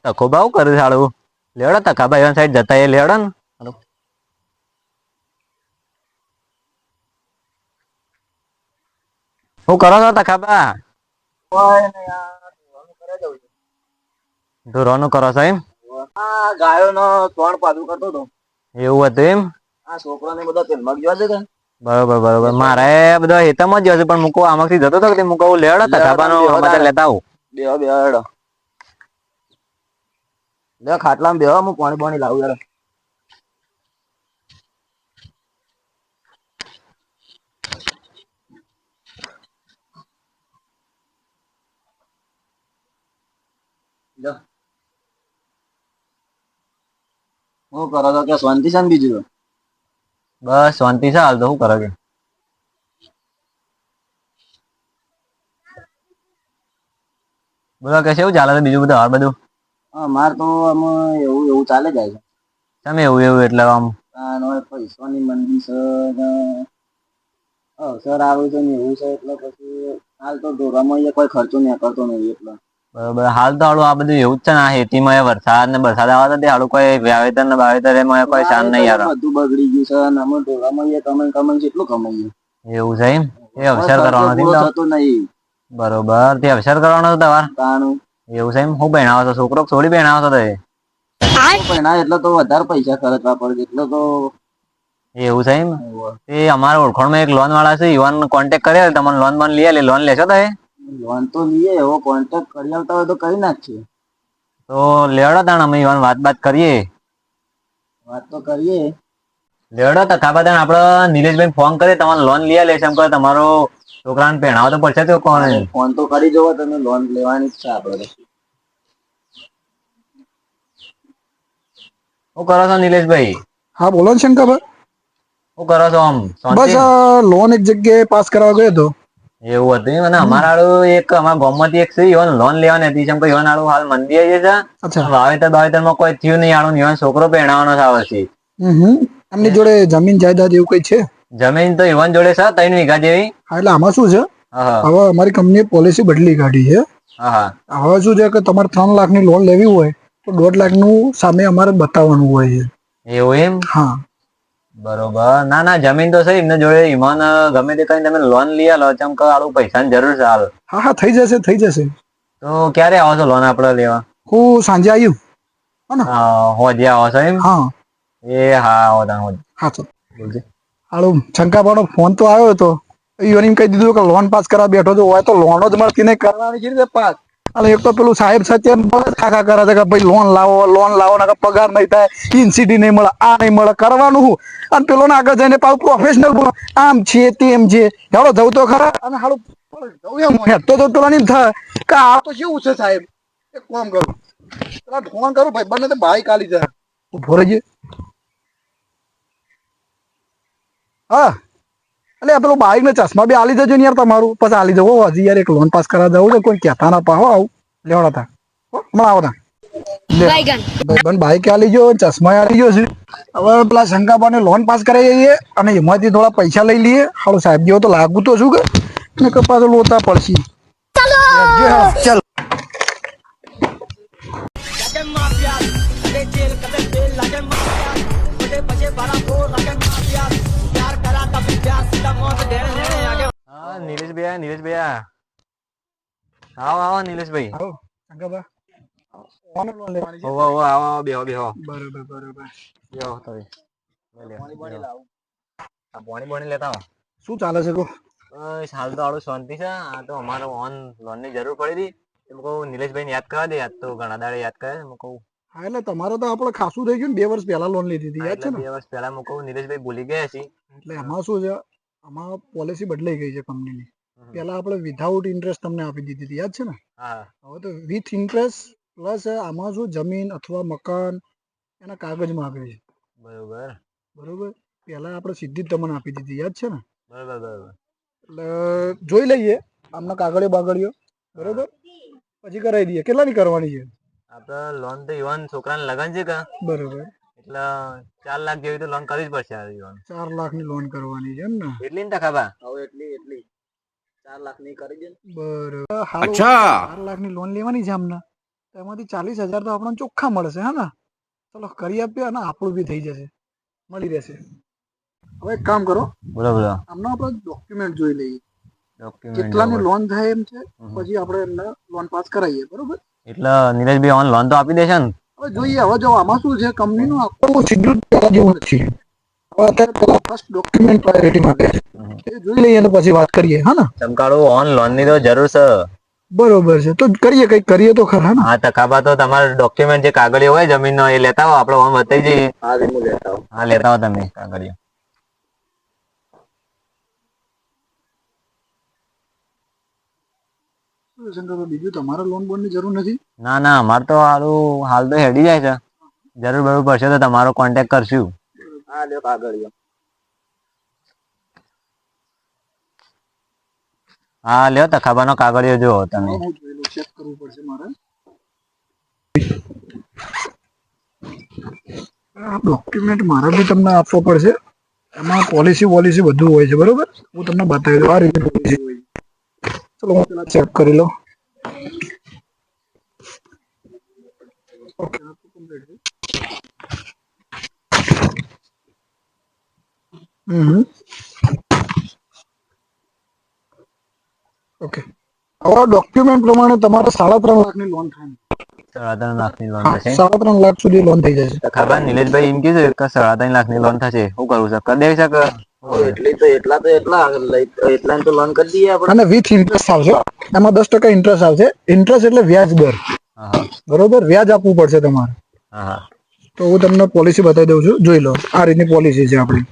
તકો ભાવ કરે સાળું લેવડો તકાભાઈ એવન સાઈડ જતા એ લેવડો ને હું કરો છો તકાબા ઢોરવાનું કરો છો એમ ગાયો નો ત્રણ પાછું કરતો હતો એવું હતું એમ આ છોકરા ને બધા તેલ મગ જોવા છે બરોબર બરોબર મારે બધા હેતામાં જ હશે પણ મૂકો આમાંથી જતો હતો કે મૂકો લેવડો તકાબાનો સમાચાર લેતા આવું બેહો બેહો હેડો લે ખાટલામાં બેહો હું પાણી પાણી લાવું યાર હું કરો છો કે શાંતિ છે ને બીજું બસ શાંતિ છે હાલ તો શું કરે કે બધા કે એવું ચાલે છે બીજું બધું હાલ બધું માર તો આમાં એવું એવું ચાલે જાય છે તમે એવું એવું એટલે આમ પૈસાની મંદી છે અવસર આવે છે ને એવું છે એટલે પછી હાલ તો ઢોરામાં કોઈ ખર્ચો નીકળતો નહીં એટલે બરોબર હાલ તો હાલું આ બધું એવું જ છે ને ખેતીમાં વરસાદ ને વરસાદ આવે તો હાલું કોઈ વાવેતર ને વાવેતર એમાં કોઈ શાન નહીં યાર બધું બગડી ગયું છે અને અમે ઢોરામાં કમાઈ કમાઈ કેટલું કમાઈએ એવું છે એમ એ અવસર કરવાનો થતો નહીં બરોબર તે અવસર કરવાનો તમારે તાણું એવું છે એમ હું ભણાવો છો છોકરો થોડી ભણાવો છો ભણા એટલે તો વધારે પૈસા ખર્ચવા પડે એટલે તો એવું છે એમ એ અમારા ઓળખાણમાં એક લોન વાળા છે યુવાન કોન્ટેક્ટ કરે તમને લોન બોન લઈ લોન લેશો તો લોન તો લઈએ એવો કોન્ટેક્ટ કરી આવતા હોય તો કરી નાખીએ તો લેવડો તાણ અમે યુવાન વાત કરીએ વાત તો કરીએ લેવડો તો ખાબા તાણ આપડે નિલેશભાઈ ફોન કરે તમારે લોન લઈ લેશે એમ કરે તમારો છોકરાને પહેણાવો તો પડશે તો કોણ ફોન તો કરી જોવો તમે લોન લેવાની ઈચ્છા આપડે શું કરો છો નિલેશભાઈ હા બોલો ને શંકરભાઈ શું કરો છો આમ બસ લોન એક જગ્યાએ પાસ કરવા ગયો હતો એવું હતું અને અમારા આડું એક અમારા ગામમાંથી એક છે ઈવન લોન લેવાની હતી જેમ કે ઈવન આડું હાલ મંદી આવી છે વાવેતર માં કોઈ થયું નહીં આડું ઈવન છોકરો પહેણાવાનો છે આ વર્ષે એમની જોડે જમીન જાયદાદ એવું કઈ છે જમીન તો ઈવન જોડે છે 3 વીઘા જેવી હા એટલે આમાં શું છે હવે અમારી કંપનીએ પોલિસી બદલી કાઢી છે હવે શું છે કે તમારે 3 લાખની લોન લેવી હોય તો 1.5 લાખનું સામે અમારે બતાવવાનું હોય છે એવું એમ હા બરોબર ના ના જમીન તો છે એમને જોડે ઈમાન ગમે તે કઈ તમે લોન લઈ લો ચમ કે આડું પૈસાની જરૂર છે હાલ હા હા થઈ જશે તો ક્યારે આવો છો લોન આપડે લેવા હું સાંજે આવ્યું હોજે આવો છો એમ હા એ હા આવો હા તો હાલો શંકાભાઈનો ફોન તો આવ્યો હતો એમ કહી દીધું કે લોન પાસ કરવા બેઠો તો હોય તો લોન જ મળતી નહીં કરવાની છે પાસ અને એક તો પેલું સાહેબ સત્યન ખાખા કરે છે કે ભાઈ લોન લાવો ને પગાર નહીં થાય ઇન્સિટી નહીં મળે આ નહીં મળે કરવાનું હું અને પેલો ને આગળ જઈને પાછું પ્રોફેશનલ બોલો આમ છે તેમ છે હાલો જવું તો ખરા અને હાલું તો પેલા નહીં થાય કે આ તો કેવું છે સાહેબ એક કામ કરું પેલા ફોન કરું ભાઈ બંને તો બાઈક આલી જાય ઉભો રહેજે હા એટલે પેલું બાઈક ને ચશ્મા બી આલી જજો ને યાર તમારું પછી આલી જવો હજી યાર એક લોન પાસ કરાવવા જવું છે કોઈ કહેતા ના પાહો આવું લેવડા તા હમણાં આવો તા ભાઈ બાઈક આલી ગયો ચશ્મા આલી ગયો છે હવે પેલા શંકાબાને લોન પાસ કરાવી જઈએ અને એમાંથી થોડા પૈસા લઈ લઈએ હાલો સાહેબ જેવો તો લાગુ તો છું કે પાછો લોતા પડશે ચાલ નીલેશભાઈ આવો નીલેશભાઈ આવો બેહો પાણી લેતા આવો શું ચાલે છે બસ હાલ તો આડું શાંતિ છે આ તો અમારે ઓન લોન ની જરૂર પડી હતી કહું નિલેશભાઈ ને યાદ કરવા દે યાદ તો ઘણા દાડે યાદ કરે હું કહું હા એટલે તમારે તો આપણે ખાસું થઈ ગયું ને 2 વર્ષ પહેલા લોન લીધી હતી યાદ છે ને 2 વર્ષ પહેલા હું કહું નિલેશભાઈ ભૂલી ગયા છે એટલે એમાં શું છે આમાં પોલિસી બદલાઈ ગઈ છે કંપનીની પહેલા આપણે વિધાઉટ ઇન્ટરેસ્ટ તમને આપી દીધી હતી યાદ છે ને હવે તો વિથ ઇન્ટરેસ્ટ પ્લસ આમાં શું જમીન અથવા મકાન એના કાગળમાં આપે છે બરોબર પહેલા આપણે સીધી જ તમને આપી દીધી યાદ છે ને એટલે જોઈ લઈએ આમના કાગળિયો બાગળિયો બરોબર પછી કરાવી દઈએ કેટલાની કરવાની છે આપડે લોન તો યુવાન છોકરાને લગન છે કે બરોબર એટલે 4 લાખ જેવી તો લોન કરવી જ પડશે 4 લાખની લોન કરવાની છે એમ ને એટલી ને ખાબા હવે એટલી 4 લાખ ની કરી દે બરોબર અચ્છા 4 લાખની લોન લેવાની છે આમને એમાંથી 40,000 તો આપણને ચોખ્ખા મળશે, હા ને? ચલો કરી આપીએ અને આપણું બી થઈ જશે, મળી રહેશે. હવે એક કામ કરો, બોલો બોલો. આમના આપણે ડોક્યુમેન્ટ જોઈ લઈએ, ડોક્યુમેન્ટ કેટલાની લોન થાય એમ છે, પછી આપણે એમને લોન પાસ કરાવીએ, બરોબર? એટલે નીરજભાઈ ઓન લોન તો આપી દેશે ને? હવે જોઈએ, હવે જો આમાં શું છે, કંપનીનું આખું શેડ્યુલ પહેલા જેવું નથી. હવે અત્યારે પેલા ફર્સ્ટ ડોક્યુમેન્ટ પ્રાયોરિટી માટે છે, એ જોઈ લઈએ અને પછી વાત કરીએ, હા ને? ચમકાળું ઓન લોન ની તો જરૂર છે. બરોબર છે, તો કરીએ, કંઈક કરીએ તો ખરા ને? હા તકાબા તો તમારા ડોક્યુમેન્ટ જે કાગળિયો હોય જમીનનો એ લેતા આવો, આપણે ઓન બતાવી જઈએ. હા હું લેતા આવું. હા લેતા આવો તમે કાગળિયો. બીજું તમારે લોન બોન ની જરૂર નથી? ના ના, અમારે તો હારું હાલ તો હેડી જાય છે. જરૂર બરોબર પડશે તો તમારો કોન્ટેક્ટ કરશું. હા લ્યો કાગળિયો. હા લ્યો તખાબાનો કાગળિયો જુઓ તમે. હું જોયેલું, ચેક કરવું પડશે મારે. આ ડોક્યુમેન્ટ મારે બી તમને આપવો પડશે, એમાં પોલિસી બધું હોય છે, બરોબર? હું તમને બતાવી દઉં, આ રીતે પોલિસી હોય છે. ચલો હું પેલા ચેક કરી લઉં. ઓકે, ઓકે, હવે ડોક્યુમેન્ટ પ્રમાણે તમારે 3.5 લાખની લોન થાય. 3.5 લાખની લોન હા, થશે? 3.5 લાખ સુધી લોન થઈ જશે. ખબર નિલેશભાઈ એમ કીધું કે 3.5 લાખની લોન થશે, શું કરવું છે? કરી દેવી છે? એટલા તો લોન કરી દઈએ આપણે. અને વિથ ઇન્ટરેસ્ટ આવશે, એમાં 10% ઇન્ટરેસ્ટ આવશે. ઇન્ટરેસ્ટ એટલે વ્યાજ દર, હા બરોબર? વ્યાજ આપવું પડશે તમારે. હા. તો હું તમને પોલિસી બતાવી દઉં છું, જોઈ લો. આ રીતની પોલિસી છે આપણી.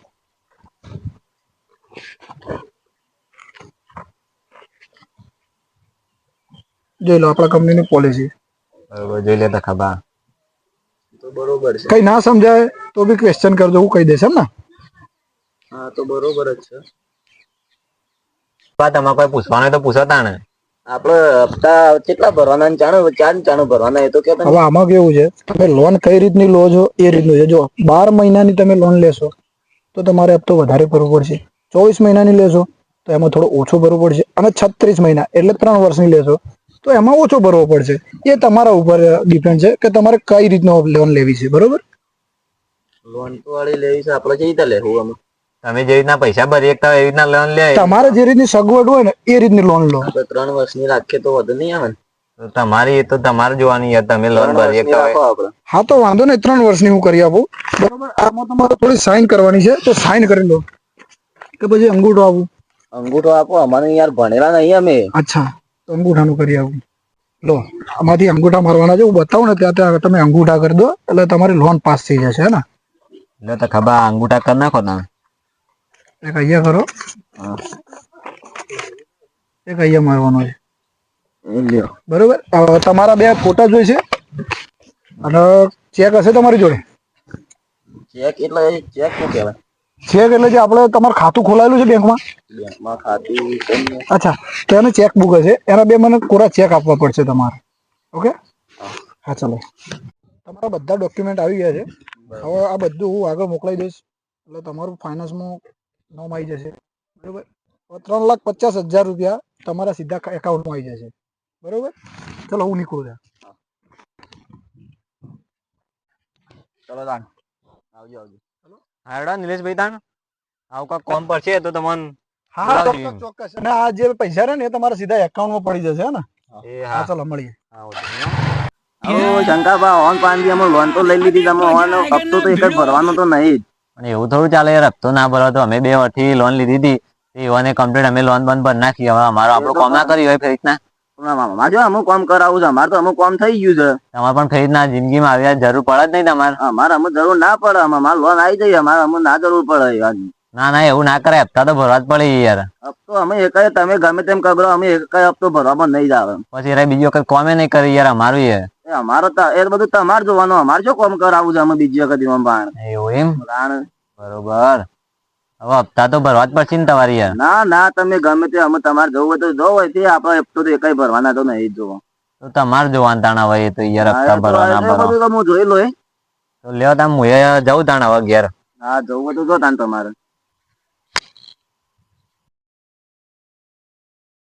જોઈ લો, આપણા કંપનીની પોલિસી. બરોબર, જોઈ લેતા ખબા. તો બરોબર છે. કઈ ના સમજાય તો બી ક્વેશ્ચન કરજો, હું કહી દઈશ એમ ને. હા તો બરોબર જ છે. તમારે કોઈ પૂછવાનું તો પૂછો તાણે. આપડે હપ્તા કેટલા ભરવાના, ચાણું ભરવાના, એ તો કે હવે આમાં કેવું છે, તમે લોન કઈ રીતની લો છો એ રીતનું છે. જો 12 મહિનાની તમે લોન લેશો તો તમારે હપ્તો વધારે ભરવો પડશે. 24 મહિનાની લેશો તો એમાં થોડો ઓછો ભરવો પડશે, અને 36 મહિના એટલે 3 વર્ષની લેશો તો એમાં ઓછો ભરવો પડશે. એ તમારા ઉપર ડિપેન્ડ છે કે તમારે કઈ રીતનો લોન લેવી છે, બરોબર? લોન તો વાળી લેવી છે, આપડે જઈ લેવું આમાં. તમે જે રીતના પૈસા ભરી શકતા હોય એવી રીતના લોન લે. તમારે જે રીતની સગવડ હોય ને એ રીતની લોન લો. આપણે 3 વર્ષની રાખીએ તો વધુ નહીં આવે ને? તો તમારી એ તો તમારે જોવાની યાર, તમે લોન ભરી શકતા હોય. હા તો વાંધો નહીં, 3 વર્ષની હું કરી આપું, બરોબર? આમાં તમારે થોડી સાઈન કરવાની છે, તો સાઈન કરી લો. કે પછી અંગૂઠો આપું? અંગૂઠો આપો, અમારે યાર ભણેલા નહીં અમે. અચ્છા, તો અંગૂઠાનું કરી આપું. લો, આમાંથી અંગૂઠા મારવાના છે, હું બતાવું ને ત્યાં તમે અંગૂઠા કરી દો એટલે તમારી લોન પાસ થઈ જશે, હે ને? એટલે તો ખબર અંગૂઠા કરી નાખો તમે. એક અહીંયા કરો, એક અહીંયા મારવાનો છે, બરોબર? તમારા 2 ફોટા જોઈશે અને ચેક હશે તમારી જોડે? ચેક એટલે ચેક શું કહેવાય? ચેક એટલે જે આપણે તમારું ખાતું ખોલાયેલું છે બેંકમાં. બેંકમાં ખાતું. અચ્છા, તો એને ચેક બુક હશે, એના 2 મને કોરા ચેક આપવા પડશે તમારે. ઓકે, હા ચલો. તમારા બધા ડોક્યુમેન્ટ આવી ગયા છે. હવે આ બધું હું આગળ મોકલાઈ દઈશ એટલે તમારું ફાઇનાન્સમાં નામ આવી જશે, બરોબર? 3,50,000 રૂપિયા તમારા સીધા એકાઉન્ટમાં આવી જશે, બરોબર? ચલો હું નીકળું ત્યાં. ચલો તાણ આવજો. હારડા નિલેશભાઈ તાણ આવું કાંઈક કોમ પડશે તો તમને. હા ચોક્કસ. અને આ જે પૈસા રહે ને એ તમારા સીધા એકાઉન્ટમાં પડી જશે, હે ને? હા ચલો મળીએ. શંકાબા ઓન પાંચી અમે લોન તો લઈ લીધી, તમે ઓન હપ્તો તો એક જ ભરવાનો તો નહીં જ. પણ એવું થોડું ચાલે યાર, હપ્તો ના ભરવા તો અમે 2 વર્ષથી લોન લીધી હતી, એવાને કમ્પ્લીટ અમે લોન બંધ ભરી નાખી. હવે અમારો આપણું કામ ના કર્યું હોય ફરી રીતના. જો અમુક કામ કરાવું છે, અમારે તો અમુક કામ થઈ ગયું છે. તમારે પણ ફરી રીતના જિંદગીમાં આવ્યા જરૂર પડે જ નહીં તમારે. અમારે અમુક જરૂર ના પડે, અમારે લોન આવી જાય, અમારે અમુક ના જરૂર પડે. ના ના એવું ના કરે, હપ્તા તો ભરવા જ પડે યાર. હપ્તો અમે એકાય તમે ગમે તેમ કરો, અમે એકાય હપ્તો ભરવામાં નહીં જ આવે. પછી યાર બીજી વખત કોમે નહીં કરી યાર અમારું યાર. અમારો એ બધું તમારે જોવાનું, અમારે શું કામ કરાવવું છે અમે બીજી વખત એવું એમ? બરોબર. હવે હપ્તા તો ભરવા જ પડશે ને તમારી યાર. ના ના, તમે ગમે તે અમે તમારે જવું હોય તો જોવો હોય તે આપણે હપ્તો તો એકાય ભરવાના તો નહીં જોવો. તો તમારે જોવાનું તાણ હવે એ તો યાર, હપ્તા ભરવાના ભરવા. બધું તો હું જોઈ લો. તો લ્યો તાણ હું જવું તાણ હવે ઘેર. હા જવું હોય તો જો તાણ તમારે.